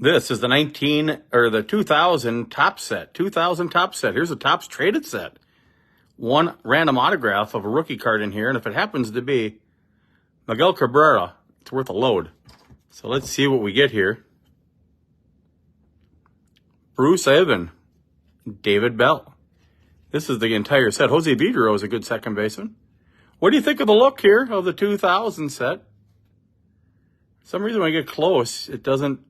This is the 2000 top set. 2000 top set. Here's a Topps traded set. One random autograph of a rookie card in here, and if it happens to be Miguel Cabrera, it's worth a load. So let's see what we get here. Bruce Evan, David Bell. This is the entire set. Jose Vidro is a good second baseman. What do you think of the look here of the 2000 set? For some reason when I get close, it doesn't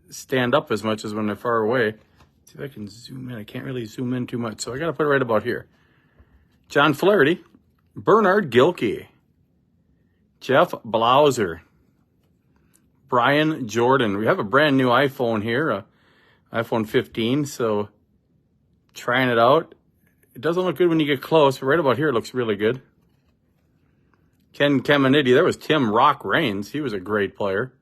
stand up as much as when they're far away. Let's see if I can zoom in. I can't really zoom in too much, so I got to put it right about here. John Flaherty, Bernard Gilkey, Jeff Blauser, Brian Jordan. We have a brand new iPhone here, iPhone 15, so trying it out. It doesn't look good when you get close, but right about here it looks really good. Ken Caminiti, there was Tim Rock Raines. He was a great player.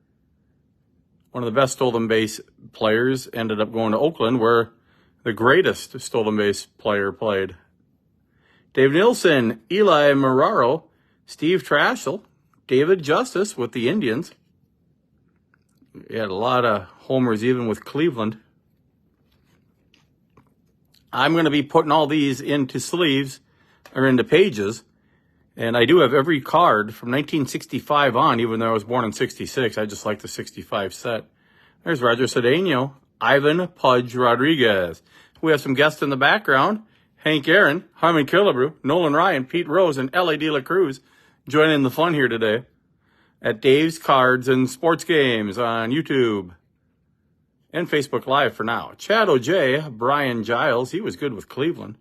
One of the best stolen base players, ended up going to Oakland, where the greatest stolen base player played. Dave Nilsson, Eli Marrero, Steve Trashel, David Justice with the Indians. He had a lot of homers even with Cleveland. I'm going to be putting all these into sleeves or into pages. And I do have every card from 1965 on, even though I was born in 66. I just like the 65 set. There's Roger Cedeno, Ivan Pudge Rodriguez. We have some guests in the background. Hank Aaron, Harmon Killebrew, Nolan Ryan, Pete Rose, and L.A. De La Cruz joining the fun here today at Dave's Cards and Sports Games on YouTube and Facebook Live for now. Chad O'Jay, Brian Giles, he was good with Cleveland.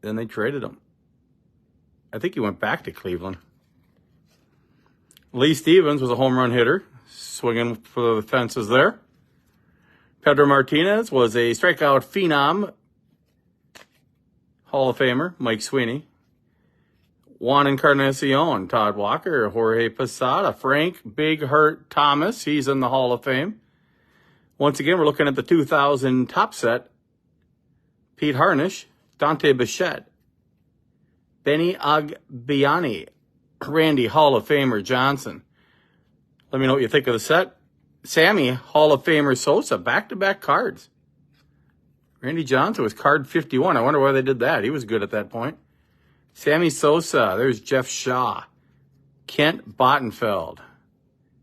Then they traded him. I think he went back to Cleveland. Lee Stevens was a home run hitter, swinging for the fences there. Pedro Martinez was a strikeout phenom, Hall of Famer, Mike Sweeney. Juan Encarnacion, Todd Walker, Jorge Posada, Frank Big Hurt Thomas, he's in the Hall of Fame. Once again, we're looking at the 2000 top set. Pete Harnisch, Dante Bichette, Benny Agbayani, Randy Hall of Famer Johnson. Let me know what you think of the set. Sammy Hall of Famer Sosa, back-to-back cards. Randy Johnson was card 51. I wonder why they did that. He was good at that point. Sammy Sosa, there's Jeff Shaw, Kent Bottenfeld,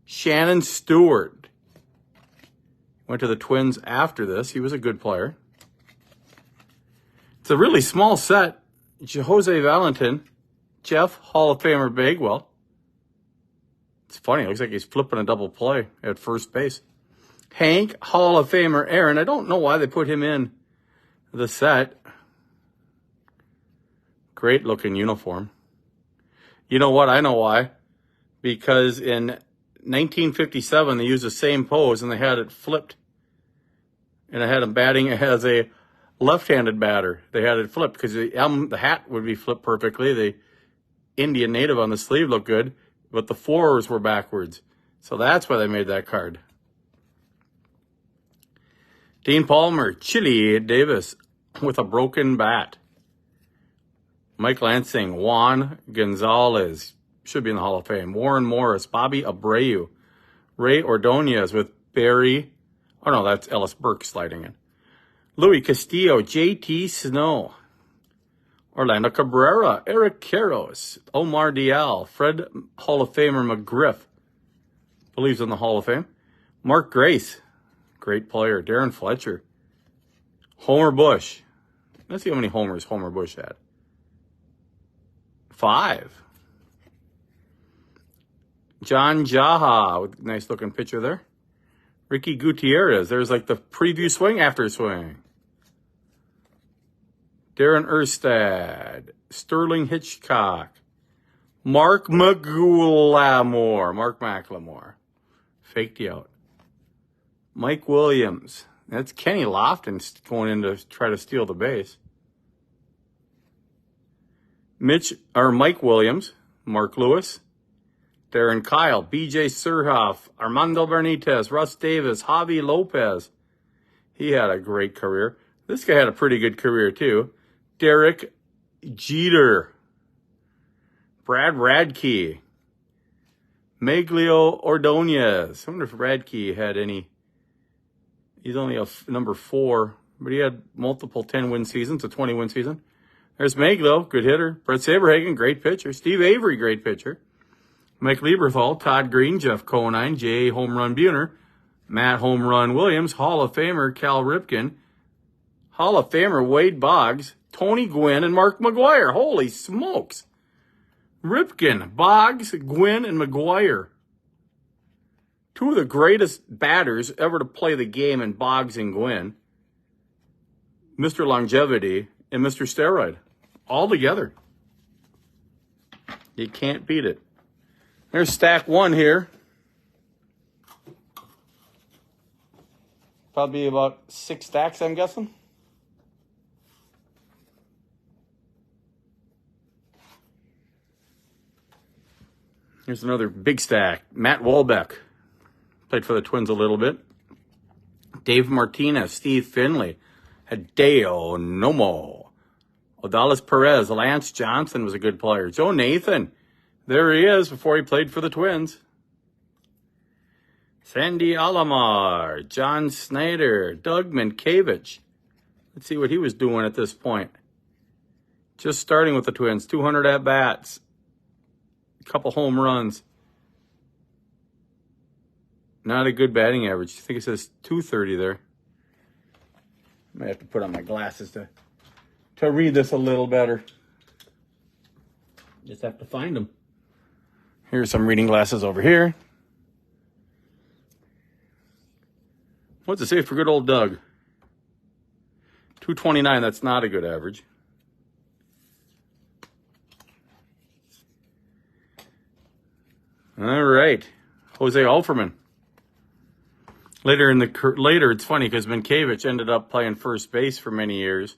Shannon Stewart. Went to the Twins after this. He was a good player. It's a really small set. Jose Valentin, Jeff Hall of Famer Bagwell. It's funny, it looks like he's flipping a double play at first base. Hank Hall of Famer Aaron, I don't know why they put him in the set. Great looking uniform. You know what? I know why. Because in 1957 they used the same pose and they had it flipped. And I had him batting as a left-handed batter. They had it flipped because the hat would be flipped perfectly. The Indian native on the sleeve looked good, but the fours were backwards. So that's why they made that card. Dean Palmer, Chili Davis with a broken bat. Mike Lansing, Juan Gonzalez, should be in the Hall of Fame. Warren Morris, Bobby Abreu, Ray Ordonez with Barry. Oh no, that's Ellis Burke sliding in. Louis Castillo, J.T. Snow, Orlando Cabrera, Eric Karros, Omar Dial, Fred Hall of Famer McGriff, believes in the Hall of Fame. Mark Grace, great player. Darren Fletcher, Homer Bush. Let's see how many homers Homer Bush had. 5. John Jaha, with a nice looking picture there. Ricky Gutierrez, there's like the preview swing after swing. Darren Erstad, Sterling Hitchcock, Mark McLemore, faked you out. Mike Williams, that's Kenny Lofton going in to try to steal the base. Mike Williams, Mark Lewis, Darren Kyle, B.J. Surhoff, Armando Benitez, Russ Davis, Javi Lopez. He had a great career. This guy had a pretty good career, too. Derek Jeter, Brad Radke, Maglio Ordonez. I wonder if Radke had any. He's only a number 4, but he had multiple 10-win seasons, a 20-win season. There's Maglio, good hitter. Brett Saberhagen, great pitcher. Steve Avery, great pitcher. Mike Lieberthal, Todd Green, Jeff Conine, Jay Home Run Buhner, Matt Home Run Williams, Hall of Famer Cal Ripken, Hall of Famer Wade Boggs, Tony Gwynn, and Mark McGwire. Holy smokes. Ripken, Boggs, Gwynn, and McGwire. 2 of the greatest batters ever to play the game in Boggs and Gwynn. Mr. Longevity and Mr. Steroid. All together. You can't beat it. There's stack 1 here. Probably about 6 stacks, I'm guessing. Here's another big stack. Matt Walbeck. Played for the Twins a little bit. Dave Martinez, Steve Finley, Hideo Nomo, Odalis Perez, Lance Johnson was a good player. Joe Nathan, there he is before he played for the Twins. Sandy Alomar, John Snyder, Doug Minkiewicz. Let's see what he was doing at this point. Just starting with the Twins, 200 at-bats, a couple home runs. Not a good batting average. I think it says 230 there. I might have to put on my glasses to read this a little better. Just have to find them. Here's some reading glasses over here. What's it say for good old Doug? 229, that's not a good average. All right. Jose Alferman. Later, it's funny because Minkiewicz ended up playing first base for many years.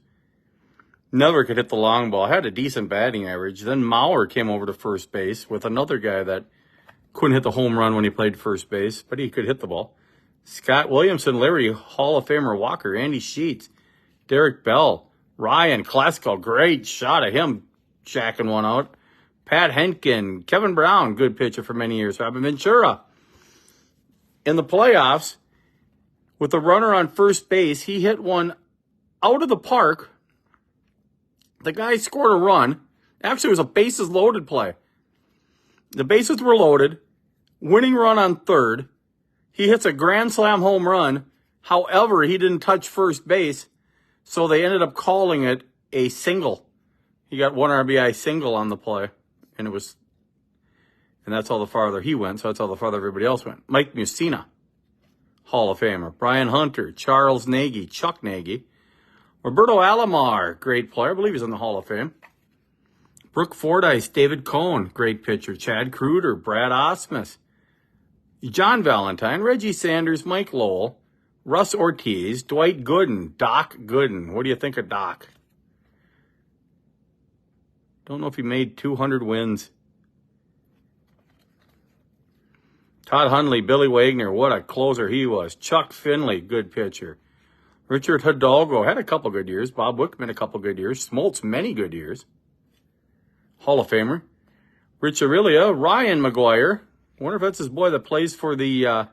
Never could hit the long ball. Had a decent batting average. Then Mauer came over to first base with another guy that couldn't hit the home run when he played first base, but he could hit the ball. Scott Williamson, Larry Hall of Famer Walker, Andy Sheets, Derek Bell, Ryan Klesko, great shot of him jacking one out. Pat Henkin, Kevin Brown, good pitcher for many years. Robin Ventura. In the playoffs, with the runner on first base, he hit one out of the park. The guy scored a run. Actually, it was a bases loaded play. The bases were loaded. Winning run on third. He hits a grand slam home run. However, he didn't touch first base, so they ended up calling it a single. He got 1 RBI single on the play, and that's all the farther he went, so that's all the farther everybody else went. Mike Mussina, Hall of Famer. Brian Hunter, Charles Nagy, Chuck Nagy. Roberto Alomar, great player. I believe he's in the Hall of Fame. Brooke Fordyce, David Cohn, great pitcher. Chad Kruger, Brad Osmus. John Valentine, Reggie Sanders, Mike Lowell, Russ Ortiz, Dwight Gooden, Doc Gooden. What do you think of Doc? Don't know if he made 200 wins. Todd Hundley, Billy Wagner, what a closer he was. Chuck Finley, good pitcher. Richard Hidalgo had a couple good years. Bob Wickman, a couple good years. Smoltz, many good years. Hall of Famer. Rich Aurelia, Ryan McGwire. I wonder if that's his boy that plays for the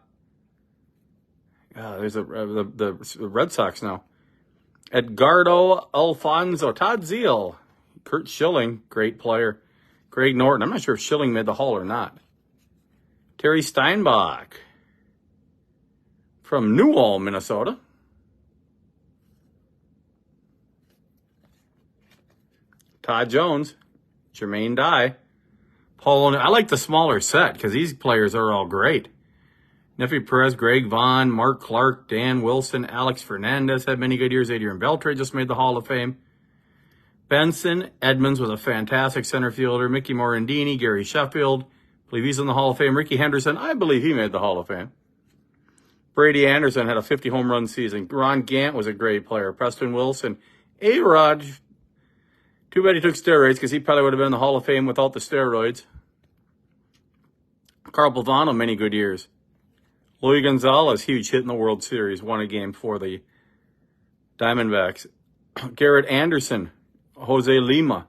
Red Sox now. Edgardo Alfonso, Todd Zeal, Kurt Schilling, great player. Greg Norton, I'm not sure if Schilling made the Hall or not. Terry Steinbach from Newhall, Minnesota. Todd Jones, Jermaine Dye. Paul, I like the smaller set because these players are all great. Nefi Perez, Greg Vaughn, Mark Clark, Dan Wilson, Alex Fernandez had many good years. Adrian Beltre just made the Hall of Fame. Benson Edmonds was a fantastic center fielder. Mickey Morandini, Gary Sheffield, I believe he's in the Hall of Fame. Ricky Henderson, I believe he made the Hall of Fame. Brady Anderson had a 50 home run season. Ron Gant was a great player. Preston Wilson, A-Rod. Too bad he took steroids because he probably would have been in the Hall of Fame without the steroids. Carl Pavano, many good years. Louis Gonzalez, huge hit in the World Series, won a game for the Diamondbacks. Garrett Anderson, Jose Lima,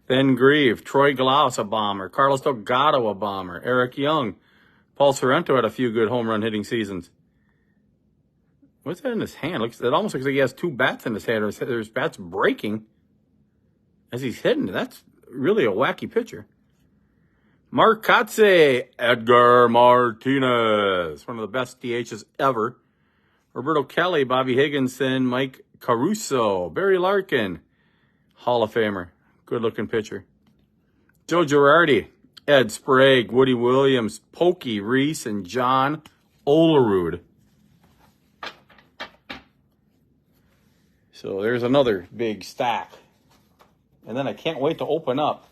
Ben Grieve, Troy Glaus, a bomber. Carlos Delgado, a bomber. Eric Young, Paul Sorrento had a few good home run hitting seasons. What's that in his hand? It almost looks like he has two bats in his hand, or his bat's breaking as he's hitting. That's really a wacky pitcher. Mark Kotze, Edgar Martinez, one of the best DHs ever. Roberto Kelly, Bobby Higginson, Mike Caruso, Barry Larkin, Hall of Famer, good-looking pitcher. Joe Girardi, Ed Sprague, Woody Williams, Pokey Reese, and John Olerud. So there's another big stack. And then I can't wait to open up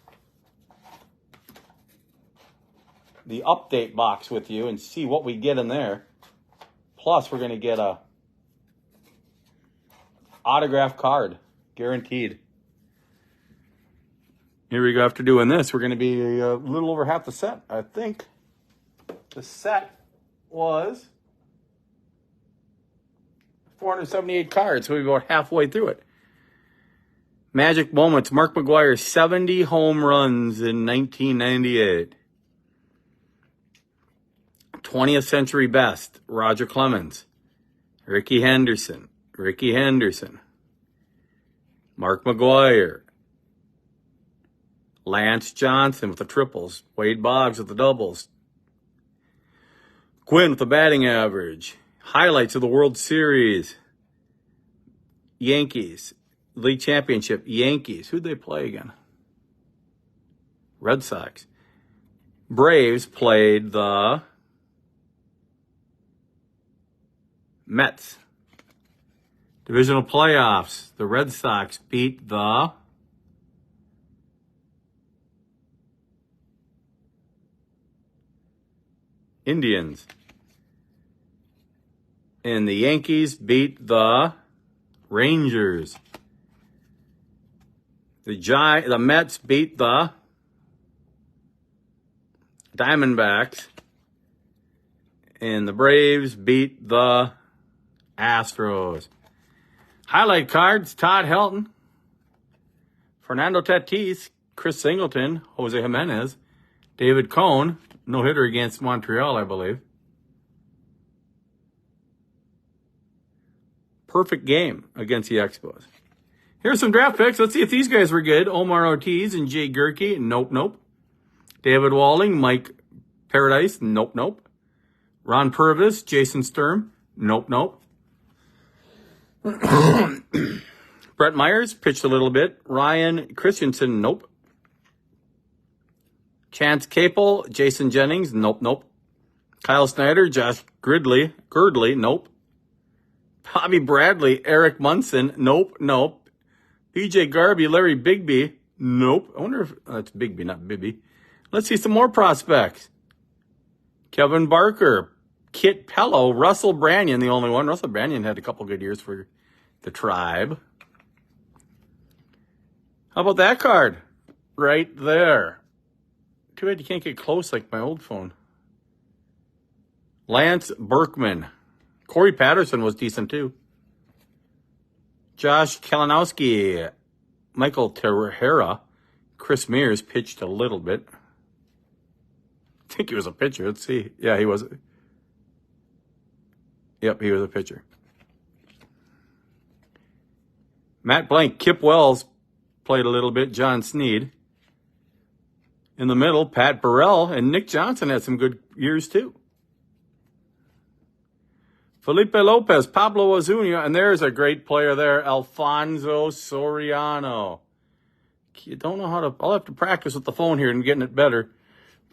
the update box with you and see what we get in there. Plus, we're going to get a autograph card, guaranteed. Here we go. After doing this, we're going to be a little over half the set. I think the set was 478 cards, so we're about halfway through it. Magic moments. Mark McGwire, 70 home runs in 1998. 20th century best, Roger Clemens, Ricky Henderson, Mark McGwire, Lance Johnson with the triples, Wade Boggs with the doubles, Quinn with the batting average, highlights of the World Series, Yankees, League Championship, Yankees. Who'd they play again? Red Sox. Braves played the Mets. Divisional playoffs. The Red Sox beat the Indians. And the Yankees beat the Rangers. The Mets beat the Diamondbacks. And the Braves beat the Astros. Highlight cards, Todd Helton, Fernando Tatis, Chris Singleton, Jose Jimenez, David Cone, no-hitter against Montreal, I believe. Perfect game against the Expos. Here's some draft picks. Let's see if these guys were good. Omar Ortiz and Jay Gerke, nope. David Walling, Mike Paradise, nope. Ron Purvis, Jason Sturm, nope. Brett Myers pitched a little bit. Ryan Christensen, nope. Chance Capel, Jason Jennings, nope. Kyle Snyder, Josh Girdley, nope. Bobby Bradley, Eric Munson, nope. PJ Garvey, Larry Bigby, nope. I wonder if that's Bigby, not Bibby. Let's see some more prospects. Kevin Barker, Kit Pello, Russell Branyan, the only one. Russell Branyan had a couple good years for the Tribe. How about that card? Right there. Too bad you can't get close like my old phone. Lance Berkman. Corey Patterson was decent too. Josh Kalinowski. Michael Tejera. Chris Mears pitched a little bit. I think he was a pitcher. Let's see. Yeah, he was. Yep, he was a pitcher. Matt Blank, Kip Wells played a little bit. John Sneed. In the middle, Pat Burrell and Nick Johnson had some good years too. Felipe Lopez, Pablo Ozuna, and there's a great player there, Alfonso Soriano. You don't know how to. I'll have to practice with the phone here and getting it better.